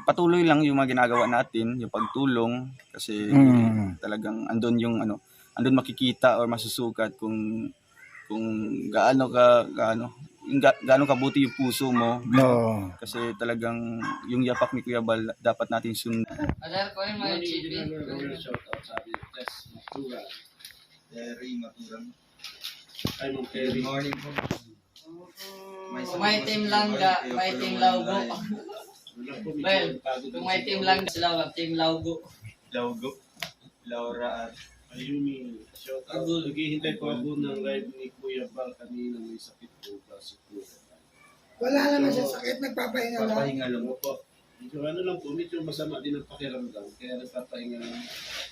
patuloy lang yung mga ginagawa natin, yung pagtulong kasi talagang andun makikita or masusukat kung gaano kabuti yung puso mo. No. Kasi talagang yung yapak ni Kuya Bal dapat natin sundan. Adar ko yung mga chipi. Terry Maturang. Good morning po. Kung may team Langga, may team Laugo. Well, kung may team Langga sila, team Laugo. Laugo. Laura at Ayumi, shout out. Naghihintay po ako ng live ni Kuya Bal kanina, may sakit po kasi Kuya Bal. Wala naman siya sakit, nagpapahinga lang. papahinga lang. Ano po? Medyo ano lang po, medyo masama din ang pakiramdam, kaya nagpapahinga lang.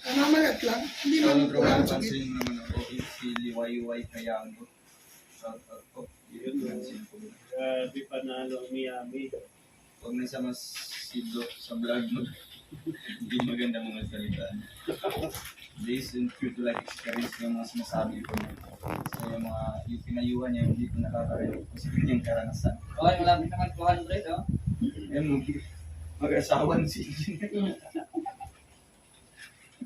Namamalat lang. Hindi So, man wala sakit. pansin naman ako si Liwayway Kayango. Shout out po. Yun lang. Grabe panalo ang Miami. Huwag na sa mas sidok sa vlog mo. Hindi maganda mga salita. Based on true to life experience yung mga sinasabi ko. So yung pinayuhan niya, hindi ko nakakarinig kasi yun yung karanasan. Okay, malapit naman 200, oh. Mag-asawan si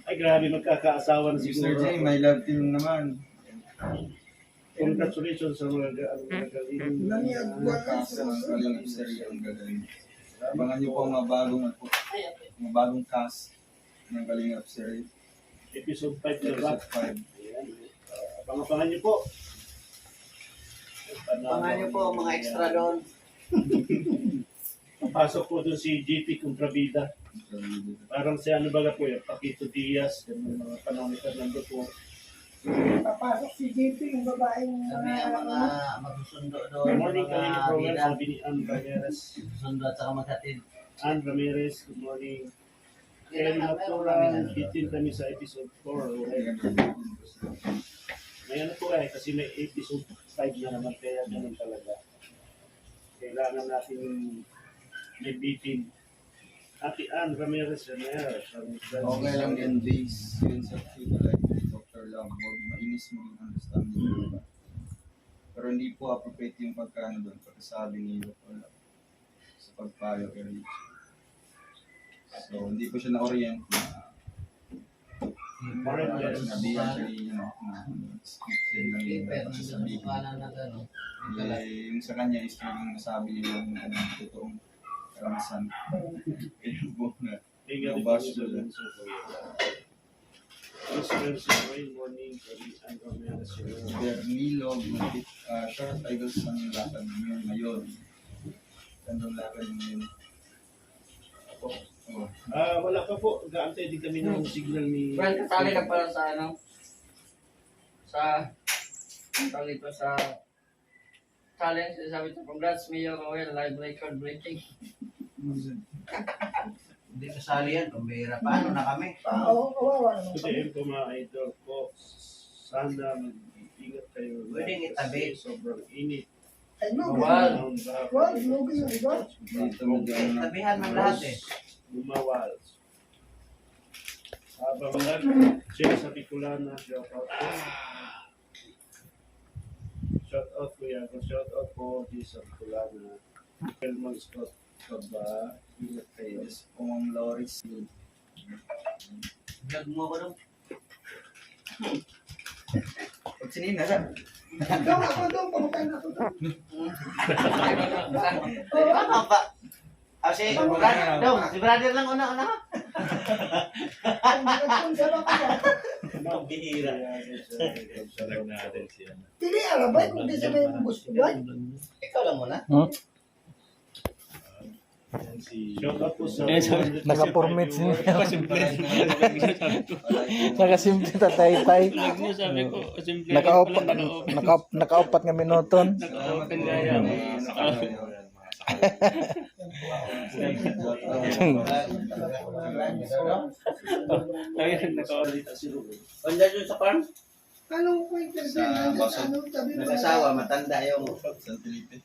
Ay grabe, magkakaasawa na Mr. J, siguro. my love team naman. Congratulations sa mga galing. Kasa ng kaling serie ang gagaling. Abangan niyo po ang mga bagong cast ng Kalingap series. Episode 5 na ba? Episode 5. Ayan. Abangan niyo po. Pangalan niyo po ang mga extra doon. Papasok po doon si JP Contrabida. Parang si ano baga po yan, Paquito Diaz, ganun mga panahon ni Fernando po. Papasok si JP, yung babaeng Kami ang mga magsusundo doon. Good morning, mga Kalina Program, bida. sabi ni Ann Ramirez. Sundo at saka maghatid. Ann Ramirez, good morning. Kaya natural, bitin kami sa episode 4. May ano po kasi may episode 5 na naman, kaya ganun talaga. Kailangan natin may bitin. Ate Ann Ramirez, Okay lang yan, base yun sa true to life ni Dr. Lam. Huwag mainis mo yung understanding. Pero hindi po appropriate yung pagkaano doon, pagkasabi ni Dr. Lam sa pagpayo kay Rich. So, hindi po siya na-orient na sinabihan siya ni scripted lang yung dapat sasabihin. Yung sa kanya is yung nasabi niya yung totoong karanasan. Kaya po na nabash ko lang. morning, Ann Ramirez. Bernilo, short titles ng lakad ngayon. Gandong lakad ngayon. Wala pa po. Gaantay din kami ng signal ni... Well, kasali ka pala sa ano? Kasali ko sa challenge. Sabi ko, congrats Mayor Roel, live record breaking. Hindi kasali yan, kumbira. Paano na kami? Oo, kawawa naman. Today ko mga idol ko, sana mag-ingat kayo. Pwedeng itabi. Sobrang init. Ay, no, Wow. Wow, lugi yung iba. Dito mo dyan na. Tabihan man lahat eh. Lumawal. Habang siya sa Bicolana, shout out po. Shout out po yan. Shout out po di sa Bicolana. Elman Scott ka ba? Ingat kayo. Yes, Pumang Loris. Vlog mo ko dong. Pag sinina ka. Doon ako doon, pamukay na ako doon. Ano ba? Si brother, dong, si brother lang una-una. Ang bihira. Pili arabay, kung di sa may gusto ba? Ikaw lang muna. Shout out po sa... Naka-permit niya. Nakasimple tatay-tay. Sabi ko, simple Nakaupat nga minuton. naka-open nga yan. Wala dyan sa farm? Anong point na ano, sabi mo? Nag-asawa, matanda yung... San Felipe.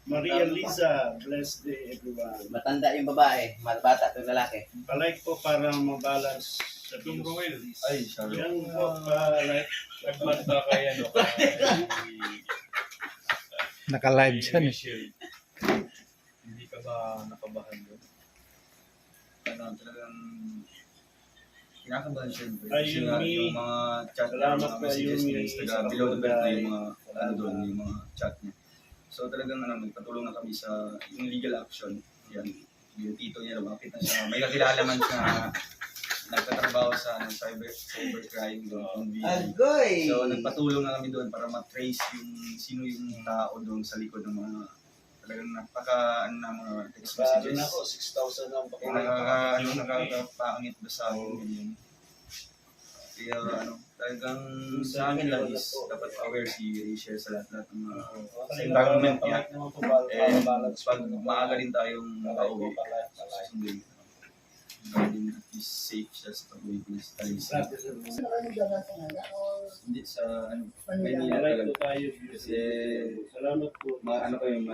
Maria Liza, blessed day everyone. Matanda yung babae, bata yung lalaki. Palike po para mabalance sa views. Ay, sorry. Yan po, palike. Nagmata kay ano. Naka-live dyan. Hindi ka ba nakabahan doon? talagang kinakabahan siyempre. Ay, Kasi nga, Yumi. yung mga chat niya, Salamat mga po, messages niya, Yumi. is taga Sa below the belt na yung pagpapalay. mga, ano doon, yung mga chat niya. So talagang nagpatulong na kami sa yung legal action. Yan, yung tito niya, lumapit na siya. May kakilala man siya na nagtatrabaho sa cybercrime doon. Agoy! So nagpatulong na kami doon para ma-trace yung sino yung tao doon sa likod ng mga talagang na mga text Paano messages. na ako, 6,000 lang pa. Yung nakakapangit ba sa akin, ganyan. Kaya talagang sa akin lang is dapat aware si Rachel sa lahat ng mga sa environment niya. And pag maaga rin tayong makauwi, susundin. Din at least safe siya sa pag-uwi ko sa Talisa. Hindi sa Maynila Like talaga. po tayo. Kasi Salamat po. ano ko yung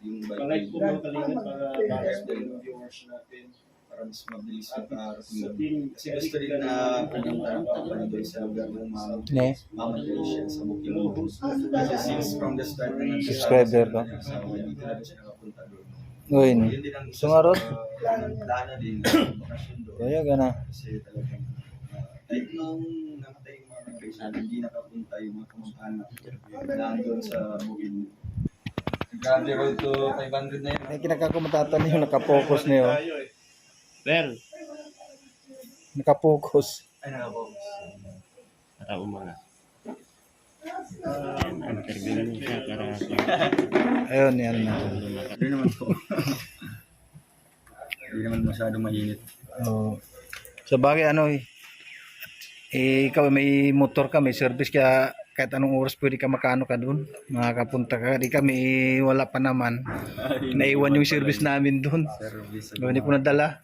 yung Palike po mga kalingan para Yes, yung viewers natin. para mas mabilis Sa makarating. team. Kasi gusto rin na pumunta doon sa lugar ng Ne? Mama Rachel sa Bukidnon. Kasi since from the start na Subscriber ka? So, hindi talaga siya nakapunta doon. Uy, Yun din ang isa Sungarot? sa plano din na bakasyon doon. kaya gana. Kasi talagang kahit nung namatay yung mga Rachel, hindi nakapunta yung mga kamag-anak na doon sa Bukidnon. Grabe road to 500 na yun. May kinakakumatatan yung nakapokus niyo. Tayo eh. Well, Nakapokus. Ay, nakapokus. para umaga. Interview na siya para Ayun, yan na. Hindi naman po. Hindi naman masyadong mainit. Oh. Sa bagay ikaw may motor ka, may service kaya kahit anong oras pwede ka makano ka doon, makakapunta ka. Di kami wala pa naman. Naiwan yung service namin doon. Service. Hindi ko nadala.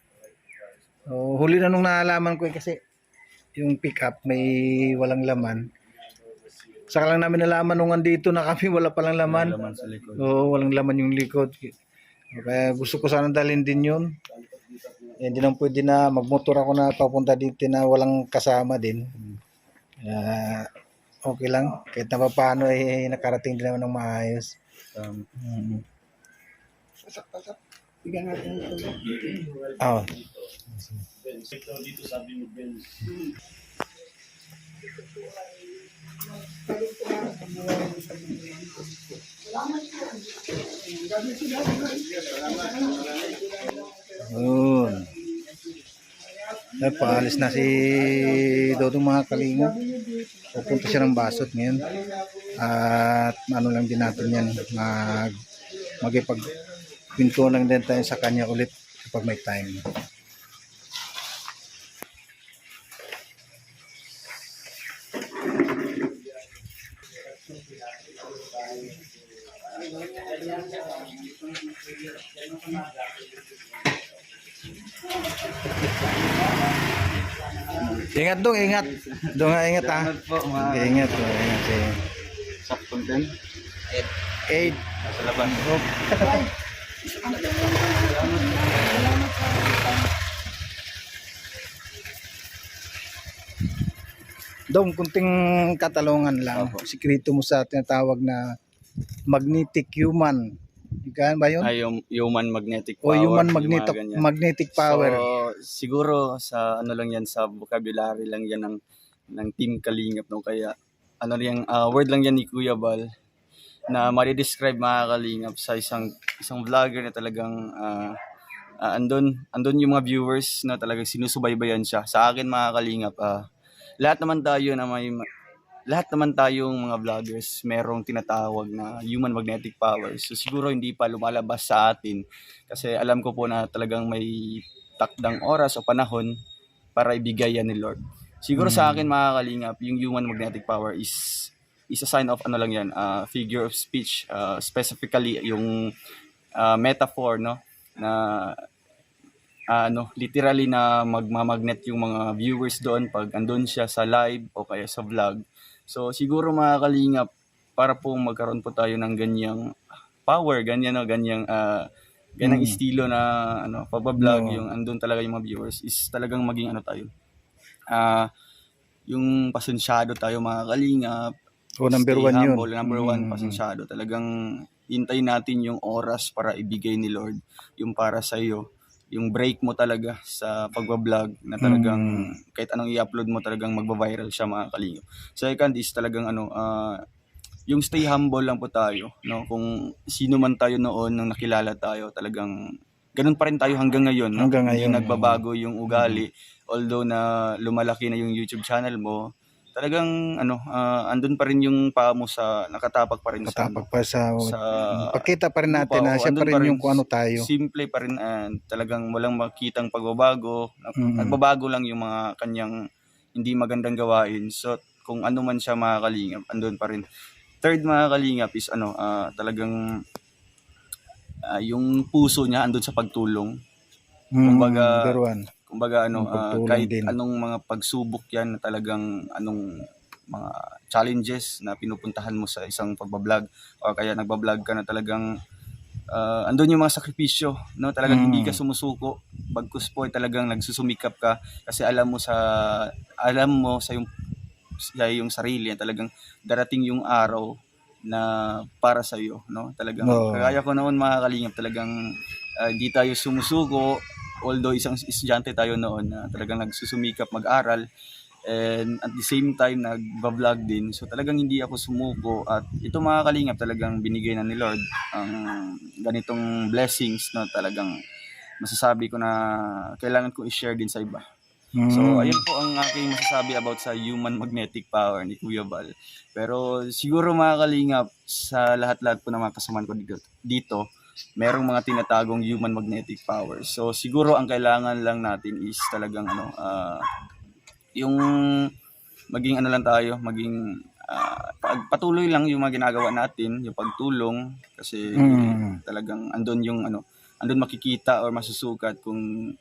Huli na nung naalaman ko kasi yung pick-up may walang laman. Saka lang namin nalaman nung andito na kami wala palang laman. Laman sa likod. Oo, walang laman yung likod. Kaya gusto ko sana dalhin din yun. Hindi nang pwede na magmotor ako na papunta dito na walang kasama din. Okay lang. Kahit na paano nakarating din naman ng maayos. Bigyan natin ito. Oh. Ito dito sabi ni Ben. Yun. Paalis na si Dodong mga kalingap. Pupunta siya ng Basot ngayon. At ano lang din natin yan. Magipagpinto lang din tayo sa kanya ulit kapag may time. Ingat dong, ingat. Dong, ingat ha. Salamat po mga Okay, ingat. Ingat. saktong 10. 8. Sa laban. Dong, kunting katalungan lang. Sikreto mo sa tinatawag na magnetic human. Ikaw ba yun? Ay, yung human magnetic O power. human yung magnetic, mga ganyan. magnetic power. So, siguro sa ano lang yan, sa vocabulary lang yan ng Team Kalingap. No? Kaya, ano yung word lang yan ni Kuya Bal na ma-describe mga Kalingap sa isang vlogger na talagang andun yung mga viewers na talagang sinusubaybayan siya. Sa akin mga Kalingap, lahat naman tayong mga vloggers merong tinatawag na human magnetic power. So siguro hindi pa lumalabas sa atin kasi alam ko po na talagang may takdang oras o panahon para ibigay yan ni Lord. Siguro sa akin mga Kalingap, yung human magnetic power is a sign of ano lang yan, figure of speech, specifically yung metaphor, no, na literally na magmamagnet yung mga viewers doon pag andun siya sa live o kaya sa vlog. So siguro mga Kalingap, para po magkaroon po tayo ng ganyang power, ganyang estilo na pagbablog, yung andun talaga yung mga viewers, is talagang maging tayo. Yung pasensyado tayo mga Kalingap. O number Stay 1 yun. humble. Number 1, pasensyado. Talagang hintayin natin yung oras para ibigay ni Lord yung para sa iyo. yung break mo talaga sa pagbablog na talagang kahit anong i-upload mo talagang magba-viral siya mga kalingap. Second is talagang yung stay humble lang po tayo, no? Kung sino man tayo noon nung nakilala tayo, talagang ganun pa rin tayo hanggang ngayon, no? Hanggang Hindi ngayon, nagbabago yung ugali, although na lumalaki na yung YouTube channel mo, talagang andun pa rin yung paa mo sa nakatapak pa rin Katapak pa sa sa pakita pa rin natin na siya pa andun rin yung kung ano tayo. simple pa rin, talagang walang makitang pagbabago. Nagbabago lang yung mga kanyang hindi magandang gawain. So kung ano man siya mga kalingap, andun pa rin. Third mga kalingap is talagang yung puso niya andun sa pagtulong. Kumbaga, Biruan. Kumbaga Yung pagtulong kahit din. anong mga pagsubok yan na talagang anong mga challenges na pinupuntahan mo sa isang pagbablog o kaya nagbablog ka na talagang andun yung mga sakripisyo, no? Talagang hindi ka sumusuko, bagkus po ay talagang nagsusumikap ka kasi alam mo sa yung sarili na talagang darating yung araw na para sa iyo, no? Talagang kagaya ko noon mga kalingap, talagang hindi tayo sumusuko, although isang estudyante tayo noon na talagang nagsusumikap mag-aral and at the same time nagba-vlog din. So talagang hindi ako sumuko at ito mga kalingap talagang binigay na ni Lord ang ganitong blessings na talagang masasabi ko na kailangan ko i-share din sa iba. So ayun po ang aking masasabi about sa human magnetic power ni Kuya Val. Pero siguro mga kalingap, sa lahat-lahat po ng mga kasamahan ko dito merong mga tinatagong human magnetic power. So siguro ang kailangan lang natin is talagang yung maging lang tayo, maging patuloy lang yung mga ginagawa natin, yung pagtulong kasi talagang andun makikita or masusukat kung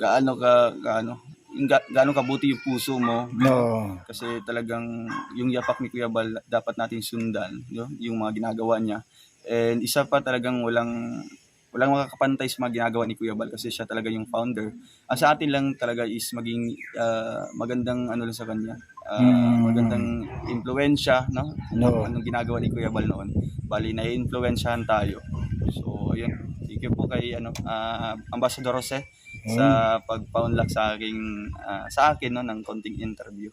gaano kabuti yung puso mo. Kasi talagang yung yapak ni Kuya Val dapat natin sundan, yung mga ginagawa niya. And isa pa talagang walang makakapantay sa mga ginagawa ni Kuya Val kasi siya talaga yung founder. Sa atin lang talaga is maging magandang lang sa kanya. Magandang impluwensya, no? Anong ginagawa ni Kuya Val noon. Bali na-influensyahan tayo. So ayun. Thank you po kay Ambassador Jose sa pagpaunlak sa akin no ng konting interview.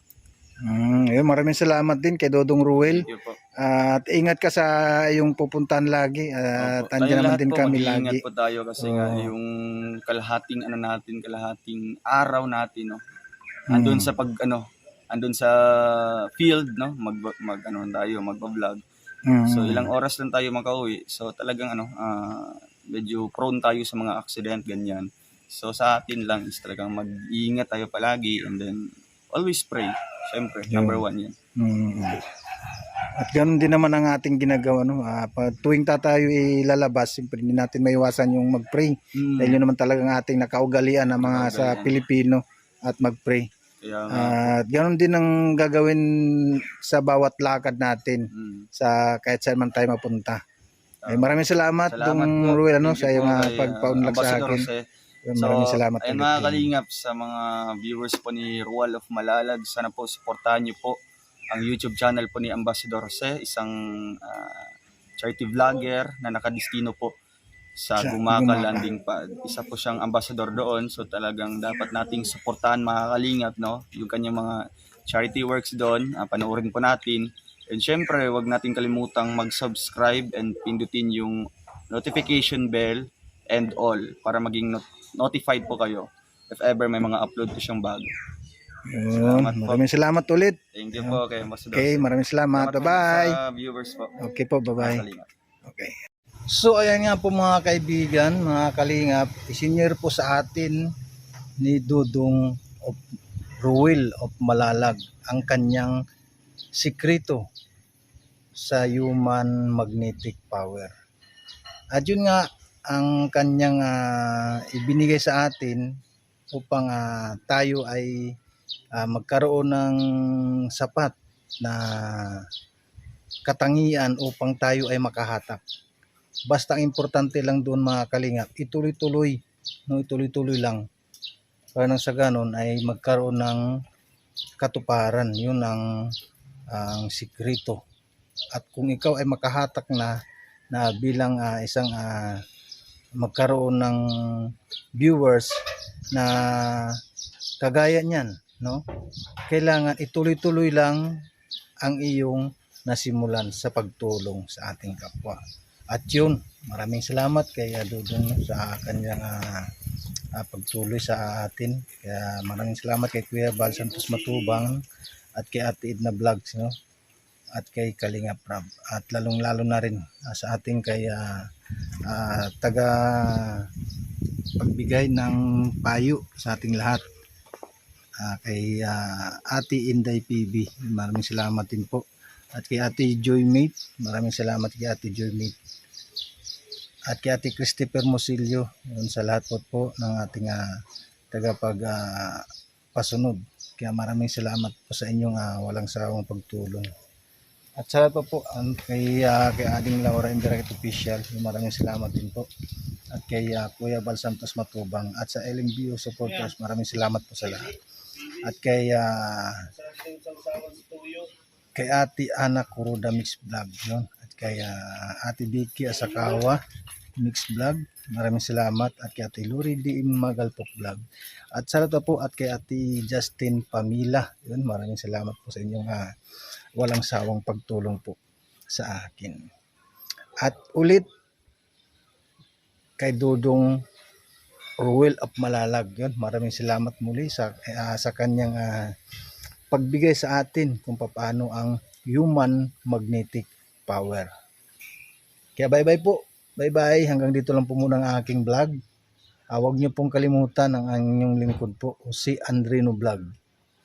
Maraming salamat din kay Dodong Ruel. Thank you po. At ingat ka sa yung pupuntahan lagi. At andyan naman din kami lagi. Mag-iingat po tayo kasi nga yung kalahating araw natin, no. Andun sa andun sa field, no, magba-vlog. So ilang oras lang tayo makauwi. So talagang medyo prone tayo sa mga accident ganyan. So sa atin lang is talagang mag-iingat tayo palagi and then always pray. Siyempre, number 1 yan. At ganoon din naman ang ating ginagawa, no? Pag tuwing tayo ilalabas, siyempre hindi natin maiwasan yung mag-pray. Dahil yun naman talagang ating nakaugalian ng mga sa Pilipino at mag-pray. At ganoon din ang gagawin sa bawat lakad natin sa kahit saan man tayo mapunta. Maraming salamat Dong Ruel sa iyong pagpaunlak sa akin. Maraming salamat ulit. Mga kalingap, sa mga viewers po ni Ruel of Malalag, sana po supportahan niyo po ang YouTube channel po ni Ambassador Jose, isang charity vlogger na nakadistino po sa Gumaca Landing Pad. Isa po siyang ambassador doon, so talagang dapat nating suportahan mga kalingap, no? Yung kanyang mga charity works doon, panoorin po natin. And syempre, wag natin kalimutang mag-subscribe and pindutin yung notification bell and all para maging notified po kayo if ever may mga upload po siyang bago. Maraming salamat ulit. Thank you po kay Ambassador. Okay, maraming salamat. Bye-bye. Sa viewers po. Okay po, bye-bye. Okay. So ayan nga po mga kaibigan, mga kalingap, isinyer po sa atin ni Dodong Ruel of Malalag ang kanyang sikreto sa human magnetic power. At yun nga ang kanyang ibinigay sa atin upang tayo ay magkaroon ng sapat na katangian upang tayo ay makahatak. Basta ang importante lang doon mga kalingap, ituloy-tuloy lang. Para nang sa ganon ay magkaroon ng katuparan. Yun ang sikreto. At kung ikaw ay makahatak na bilang isang magkaroon ng viewers na kagaya niyan, no? Kailangan ituloy-tuloy lang ang iyong nasimulan sa pagtulong sa ating kapwa. At yun, maraming salamat kay Dudong sa kanyang pagtuloy sa atin. Kaya maraming salamat kay Kuya Bal Santos Matubang at kay Ate Edna Vlogs, no? At kay Kalinga Prab. At lalong-lalo na rin sa ating kay taga pagbigay ng payo sa ating lahat. Kay Ate Inday PB, maraming salamat din po. At kay Ate Joymate, maraming salamat kay Ate Joymate. At kay Ate Christopher Mosilio, yun sa lahat po ng ating pasunod. Kaya maraming salamat po sa inyong walang sawang pagtulong. At sa lahat po kay Ading Laura Indirect Official, maraming salamat din po. At kay Kuya Bal Santos Matubang at sa LMBO supporters, maraming salamat po sa lahat. At kay Ate Ana Kuruda Mix Vlog, yun. At kay Ate Vicky Asakawa Mix Vlog, maraming salamat. At kay Ate Luri Diin Magalpok Vlog. At sa lahat po at kay Ate Justin Pamila, yun, maraming salamat po sa inyong walang sawang pagtulong po sa akin. At ulit kay Dudong Ruel of Malalag, yun, maraming salamat muli sa kanyang pagbigay sa atin kung paano ang human magnetic power. Kaya bye-bye po. Bye-bye. Hanggang dito lang po muna ang aking vlog. Huwag niyo pong kalimutan ang inyong lingkod po, si Andrino Vlog.